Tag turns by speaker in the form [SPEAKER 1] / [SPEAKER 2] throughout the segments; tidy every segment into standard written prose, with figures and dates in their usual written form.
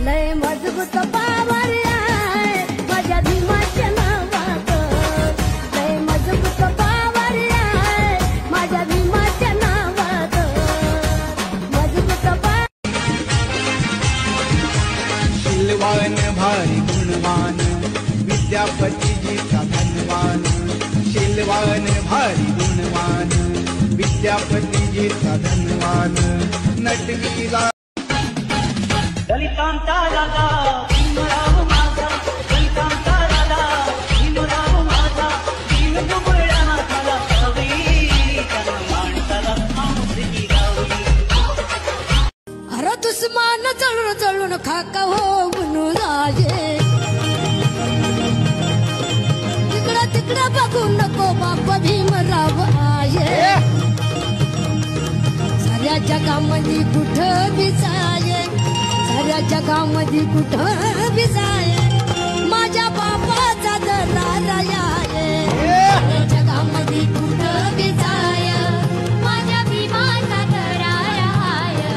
[SPEAKER 1] लय मजबूत पावर आहे माझ्या भीमाच्या नावात, लय मजबूत पावर आहे माझ्या भीमाच्या नावात, मजबूत
[SPEAKER 2] शीलवान भारी गुणवान विद्यापती जीचा धनवान, शीलवान भारी गुणवान विद्यापती जीचा धनवान, नटवीला
[SPEAKER 3] दलितांचा राजा भीमराव माझा, दलितांचा राजा भीमराव माझा, दीन दुबळ्या नाथाला गावी, त्याला माणसाला माणुसकी गावी.
[SPEAKER 1] अरे दुश्मन जळून जळून खाका होऊन राजे, तिकडं तिकडं बघू नको बाप भीमराव आहे, साऱ्या जगामध्ये कुठं बी जाये, साऱ्या जगामध्ये कुठं बी जाये, माझ्या बापाचा दरारा आहे, साऱ्या जगामध्ये कुठं बी जाये, माझ्या भीमाचा दरारा आहे.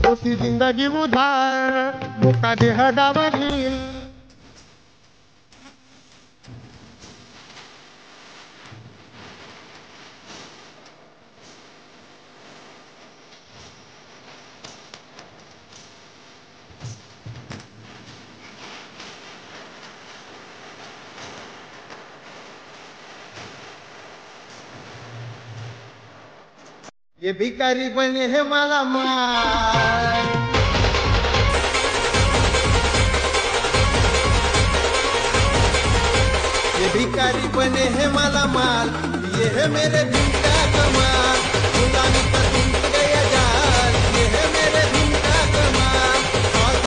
[SPEAKER 4] होती जिंदगी उधार मुका देह डावरील, ये भिकारी बने है माला माल, ये भिकारी बने है माला माल, ये है मेरे